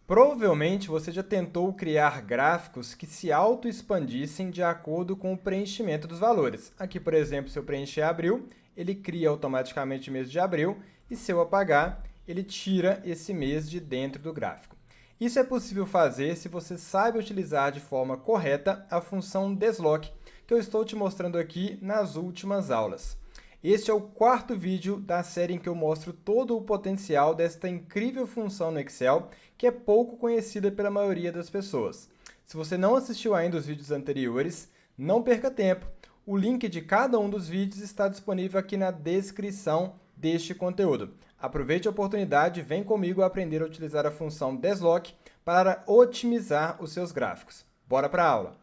Provavelmente você já tentou criar gráficos que se auto-expandissem de acordo com o preenchimento dos valores. Aqui, por exemplo, se eu preencher abril, ele cria automaticamente o mês de abril, e se eu apagar, ele tira esse mês de dentro do gráfico. Isso é possível fazer se você sabe utilizar de forma correta a função desloc, que eu estou te mostrando aqui nas últimas aulas. Este é o quarto vídeo da série em que eu mostro todo o potencial desta incrível função no Excel, que é pouco conhecida pela maioria das pessoas. Se você não assistiu ainda os vídeos anteriores, não perca tempo. O link de cada um dos vídeos está disponível aqui na descrição deste conteúdo. Aproveite a oportunidade e vem comigo aprender a utilizar a função desloc para otimizar os seus gráficos. Bora para a aula!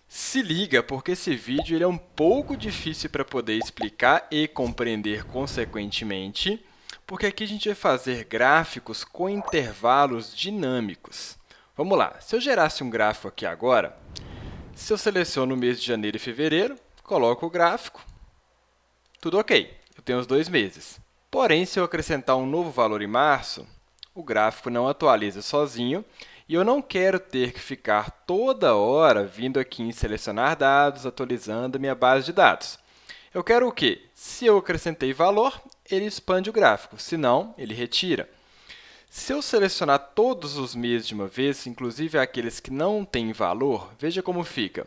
Se liga, porque esse vídeo ele é um pouco difícil para poder explicar e compreender consequentemente, porque aqui a gente vai fazer gráficos com intervalos dinâmicos. Vamos lá, se eu gerasse um gráfico aqui agora, se eu seleciono o mês de janeiro e fevereiro, coloco o gráfico, tudo ok, eu tenho os 2 meses. Porém, se eu acrescentar um novo valor em março, o gráfico não atualiza sozinho, e eu não quero ter que ficar toda hora vindo aqui em selecionar dados, atualizando a minha base de dados. Eu quero o quê? Se eu acrescentei valor, ele expande o gráfico, se não, ele retira. Se eu selecionar todos os meses de uma vez, inclusive aqueles que não têm valor, veja como fica.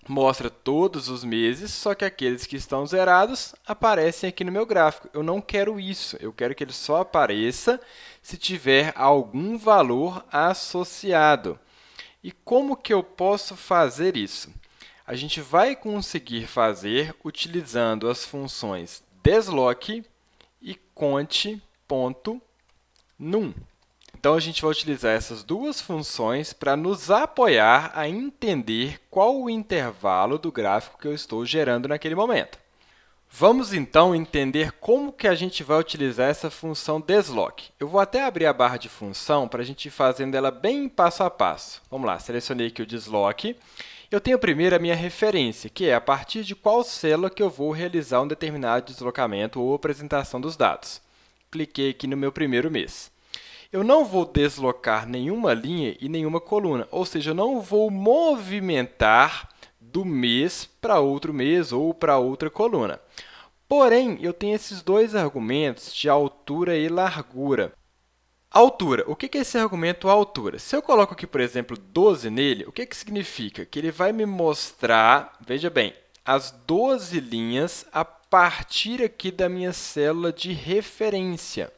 Mostra todos os meses, só que aqueles que estão zerados aparecem aqui no meu gráfico. Eu não quero isso, eu quero que ele só apareça se tiver algum valor associado. E como que eu posso fazer isso? A gente vai conseguir fazer utilizando as funções desloc e cont.num. Então, a gente vai utilizar essas duas funções para nos apoiar a entender qual o intervalo do gráfico que eu estou gerando naquele momento. Vamos, então, entender como que a gente vai utilizar essa função desloc. Eu vou até abrir a barra de função para a gente ir fazendo ela bem passo a passo. Vamos lá, selecionei aqui o desloc. Eu tenho primeiro a minha referência, que é a partir de qual célula que eu vou realizar um determinado deslocamento ou apresentação dos dados. Cliquei aqui no meu primeiro mês. Eu não vou deslocar nenhuma linha e nenhuma coluna, ou seja, eu não vou movimentar do mês para outro mês ou para outra coluna. Porém, eu tenho esses dois argumentos de altura e largura. Altura. O que é esse argumento altura? Se eu coloco aqui, por exemplo, 12 nele, o que significa? Que ele vai me mostrar, veja bem, as 12 linhas a partir aqui da minha célula de referência.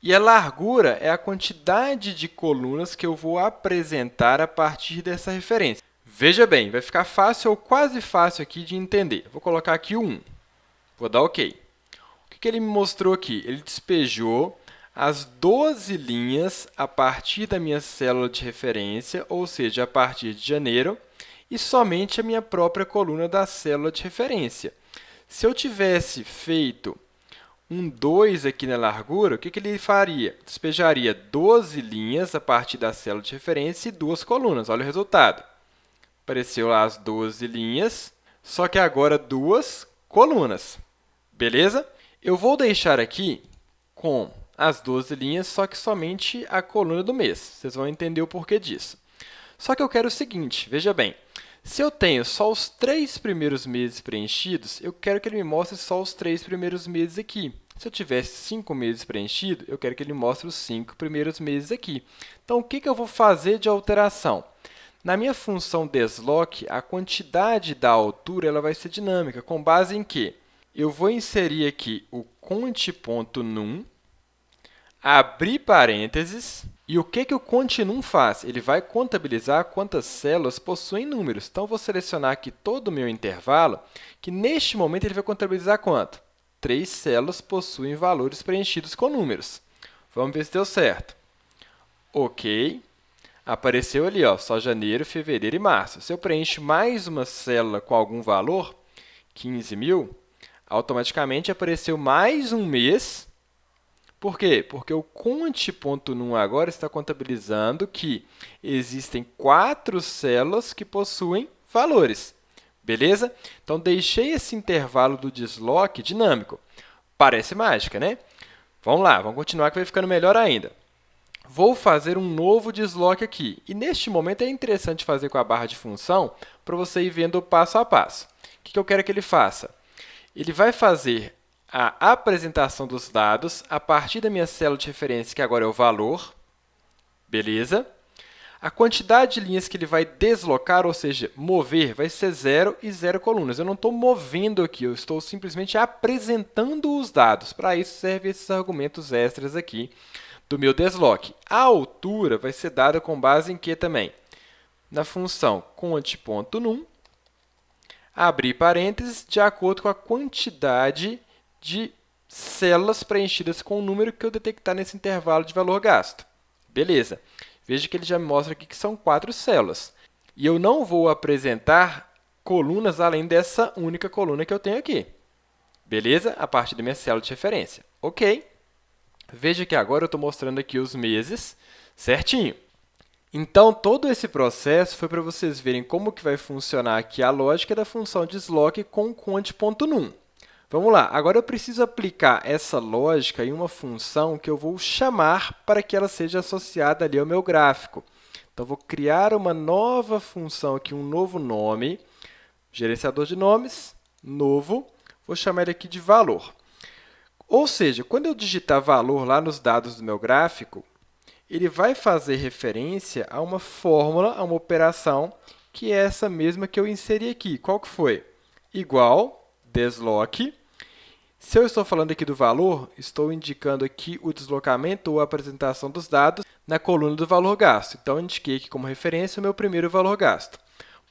E a largura é a quantidade de colunas que eu vou apresentar a partir dessa referência. Veja bem, vai ficar fácil ou quase fácil aqui de entender. Vou colocar aqui o 1. Vou dar OK. O que ele me mostrou aqui? Ele despejou as 12 linhas a partir da minha célula de referência, ou seja, a partir de janeiro, e somente a minha própria coluna da célula de referência. Se eu tivesse feito um 2 aqui na largura, o que ele faria? Despejaria 12 linhas a partir da célula de referência e 2 colunas. Olha o resultado. Apareceu lá as 12 linhas, só que agora 2 colunas. Beleza? Eu vou deixar aqui com as 12 linhas, só que somente a coluna do mês. Vocês vão entender o porquê disso. Só que eu quero o seguinte, veja bem. Se eu tenho só os 3 primeiros meses preenchidos, eu quero que ele me mostre só os 3 primeiros meses aqui. Se eu tivesse 5 meses preenchidos, eu quero que ele mostre os 5 primeiros meses aqui. Então, o que eu vou fazer de alteração? Na minha função desloc, a quantidade da altura ela vai ser dinâmica, com base em quê? Eu vou inserir aqui o cont.num, abrir parênteses, e o que o cont.num faz? Ele vai contabilizar quantas células possuem números. Então, vou selecionar aqui todo o meu intervalo, que neste momento ele vai contabilizar quanto? 3 células possuem valores preenchidos com números. Vamos ver se deu certo. OK. Apareceu ali, ó, só janeiro, fevereiro e março. Se eu preencho mais uma célula com algum valor, 15.000, automaticamente apareceu mais um mês. Por quê? Porque o cont.num agora está contabilizando que existem 4 células que possuem valores. Beleza? Então, deixei esse intervalo do desloque dinâmico. Parece mágica, né? Vamos lá, vamos continuar que vai ficando melhor ainda. Vou fazer um novo desloque aqui. E, neste momento, é interessante fazer com a barra de função para você ir vendo o passo a passo. O que eu quero que ele faça? Ele vai fazer a apresentação dos dados a partir da minha célula de referência, que agora é o valor. Beleza? A quantidade de linhas que ele vai deslocar, ou seja, mover, vai ser 0 e 0 colunas. Eu não estou movendo aqui, eu estou simplesmente apresentando os dados. Para isso servem esses argumentos extras aqui do meu desloque. A altura vai ser dada com base em que também? Na função cont.num, abrir parênteses, de acordo com a quantidade de células preenchidas com o número que eu detectar nesse intervalo de valor gasto. Beleza. Veja que ele já me mostra aqui que são 4 células. E eu não vou apresentar colunas além dessa única coluna que eu tenho aqui. Beleza? A partir da minha célula de referência. Ok. Veja que agora eu estou mostrando aqui os meses certinho. Então, todo esse processo foi para vocês verem como que vai funcionar aqui a lógica da função desloque com cont.num. Vamos lá, agora eu preciso aplicar essa lógica em uma função que eu vou chamar para que ela seja associada ali ao meu gráfico. Então, vou criar uma nova função aqui, um novo nome, gerenciador de nomes, novo, vou chamar ele aqui de valor. Ou seja, quando eu digitar valor lá nos dados do meu gráfico, ele vai fazer referência a uma fórmula, a uma operação, que é essa mesma que eu inseri aqui. Qual que foi? Igual, desloque. Se eu estou falando aqui do valor, estou indicando aqui o deslocamento ou a apresentação dos dados na coluna do valor gasto. Então, eu indiquei aqui como referência o meu primeiro valor gasto.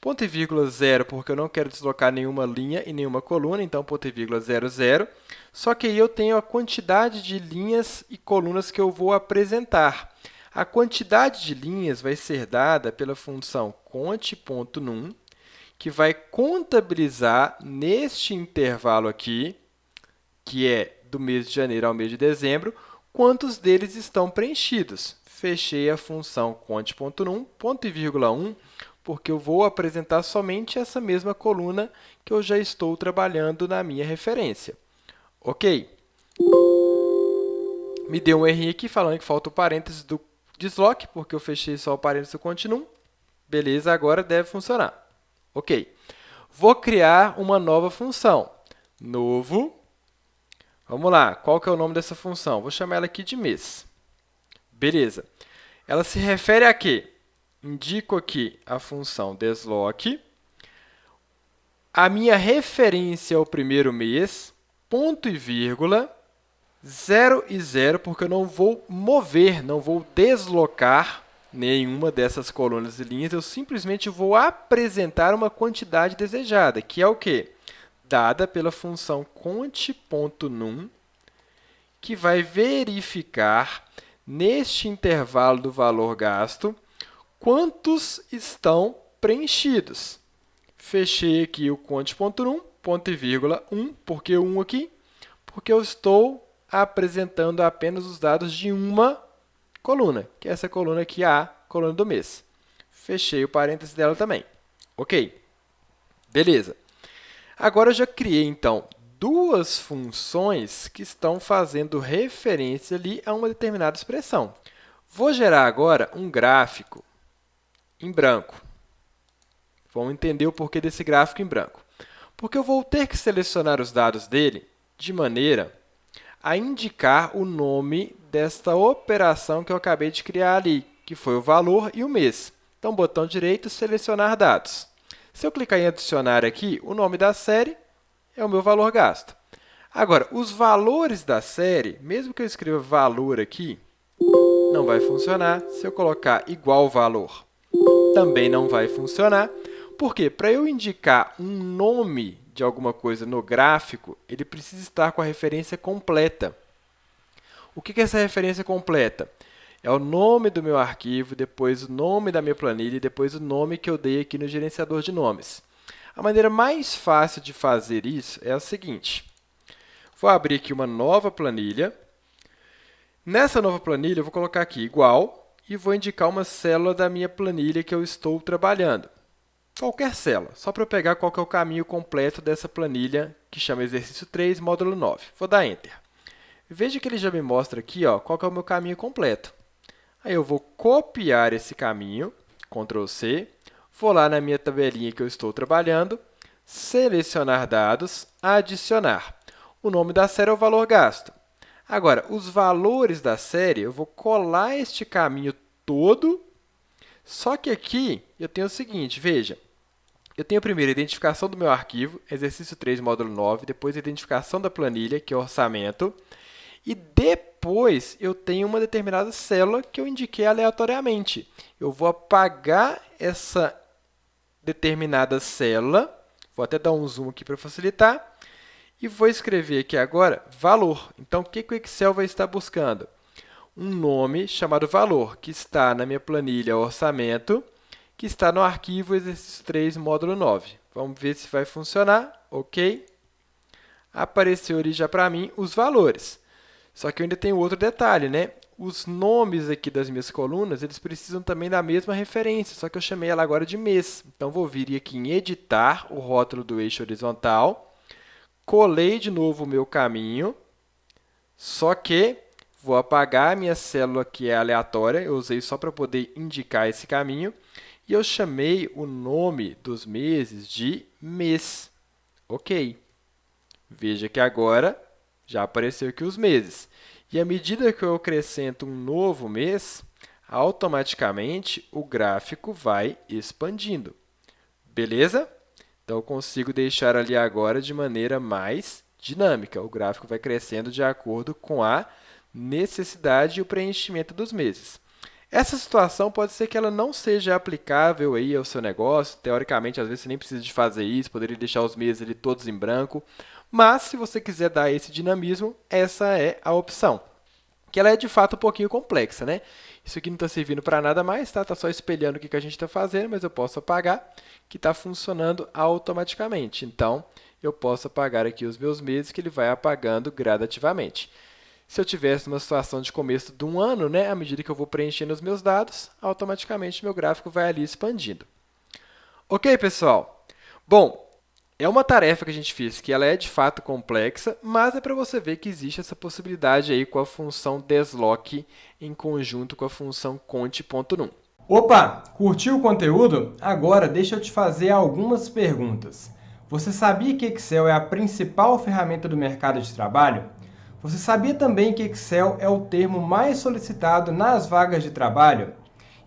Ponto e vírgula 0, porque eu não quero deslocar nenhuma linha e nenhuma coluna, então ponto e vírgula 0, 0. Só que aí eu tenho a quantidade de linhas e colunas que eu vou apresentar. A quantidade de linhas vai ser dada pela função cont.num, que vai contabilizar neste intervalo aqui, que é do mês de janeiro ao mês de dezembro, quantos deles estão preenchidos. Fechei a função cont.num, ponto e vírgula 1, porque eu vou apresentar somente essa mesma coluna que eu já estou trabalhando na minha referência. Ok? Me deu um errinho aqui falando que falta o parênteses do desloque, porque eu fechei só o parênteses do cont.num. Beleza, agora deve funcionar. Ok. Vou criar uma nova função. Novo. Vamos lá, qual que é o nome dessa função? Vou chamar ela aqui de mês. Beleza. Ela se refere a quê? Indico aqui a função desloque. A minha referência é o primeiro mês, ponto e vírgula, 0 e 0, porque eu não vou mover, não vou deslocar nenhuma dessas colunas e linhas, eu simplesmente vou apresentar uma quantidade desejada, que é o quê? Dada pela função cont.num, que vai verificar, neste intervalo do valor gasto, quantos estão preenchidos. Fechei aqui o cont.num, ponto e vírgula 1, por que 1 aqui? Porque eu estou apresentando apenas os dados de uma coluna, que é essa coluna aqui, a coluna do mês. Fechei o parênteses dela também. Ok? Beleza. Agora, eu já criei, então, duas funções que estão fazendo referência ali a uma determinada expressão. Vou gerar agora um gráfico em branco. Vamos entender o porquê desse gráfico em branco. Porque eu vou ter que selecionar os dados dele de maneira a indicar o nome desta operação que eu acabei de criar ali, que foi o valor e o mês. Então, botão direito, selecionar dados. Se eu clicar em adicionar aqui, o nome da série é o meu valor gasto. Agora, os valores da série, mesmo que eu escreva valor aqui, não vai funcionar. Se eu colocar igual valor, também não vai funcionar. Por quê? Para eu indicar um nome de alguma coisa no gráfico, ele precisa estar com a referência completa. O que é essa referência completa? É o nome do meu arquivo, depois o nome da minha planilha e depois o nome que eu dei aqui no gerenciador de nomes. A maneira mais fácil de fazer isso é a seguinte. Vou abrir aqui uma nova planilha. Nessa nova planilha, eu vou colocar aqui igual e vou indicar uma célula da minha planilha que eu estou trabalhando. qualquer célula, só para eu pegar qual que é o caminho completo dessa planilha que chama exercício 3, módulo 9. Vou dar Enter. Veja que ele já me mostra aqui qual que é o meu caminho completo. Aí eu vou copiar esse caminho, Ctrl C, vou lá na minha tabelinha que eu estou trabalhando, selecionar dados, adicionar. O nome da série é o valor gasto. Agora, os valores da série, eu vou colar este caminho todo, só que aqui eu tenho o seguinte, veja, eu tenho primeiro a identificação do meu arquivo, exercício 3, módulo 9, depois a identificação da planilha, que é o orçamento, e depois eu tenho uma determinada célula que eu indiquei aleatoriamente. Eu vou apagar essa determinada célula, vou até dar um zoom aqui para facilitar, e vou escrever aqui agora valor. Então, o que o Excel vai estar buscando? Um nome chamado valor, que está na minha planilha orçamento, que está no arquivo exercício 3, módulo 9. Vamos ver se vai funcionar. Ok. Apareceu ali já para mim os valores. Só que eu ainda tenho outro detalhe, né? Os nomes aqui das minhas colunas, eles precisam também da mesma referência, só que eu chamei ela agora de mês. Então, vou vir aqui em editar o rótulo do eixo horizontal, colei de novo o meu caminho, só que vou apagar a minha célula que é aleatória, eu usei só para poder indicar esse caminho, e eu chamei o nome dos meses de mês. Ok. Veja que agora já apareceu aqui os meses. E à medida que eu acrescento um novo mês, automaticamente o gráfico vai expandindo. Beleza? Então, eu consigo deixar ali agora de maneira mais dinâmica. O gráfico vai crescendo de acordo com a necessidade e o preenchimento dos meses. Essa situação pode ser que ela não seja aplicável aí ao seu negócio. Teoricamente, às vezes, você nem precisa de fazer isso, poderia deixar os meses ali todos em branco. Mas, se você quiser dar esse dinamismo, essa é a opção. Que ela é, de fato, um pouquinho complexa, né? Isso aqui não está servindo para nada mais, tá? Está só espelhando o que a gente está fazendo, mas eu posso apagar, que está funcionando automaticamente. Então, eu posso apagar aqui os meus meses, que ele vai apagando gradativamente. Se eu tivesse uma situação de começo de um ano, né, à medida que eu vou preenchendo os meus dados, automaticamente meu gráfico vai ali expandindo. Ok, pessoal? Bom, é uma tarefa que a gente fez que ela é de fato complexa, mas é para você ver que existe essa possibilidade aí com a função desloc em conjunto com a função cont.num. Opa, curtiu o conteúdo? Agora deixa eu te fazer algumas perguntas. Você sabia que Excel é a principal ferramenta do mercado de trabalho? Você sabia também que Excel é o termo mais solicitado nas vagas de trabalho?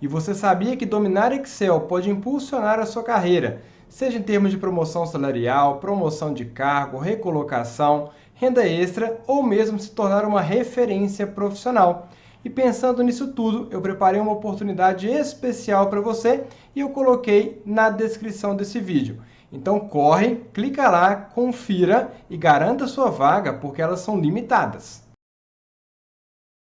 E você sabia que dominar Excel pode impulsionar a sua carreira, seja em termos de promoção salarial, promoção de cargo, recolocação, renda extra ou mesmo se tornar uma referência profissional? E pensando nisso tudo, eu preparei uma oportunidade especial para você e eu coloquei na descrição desse vídeo. Então corre, clica lá, confira e garanta sua vaga porque elas são limitadas.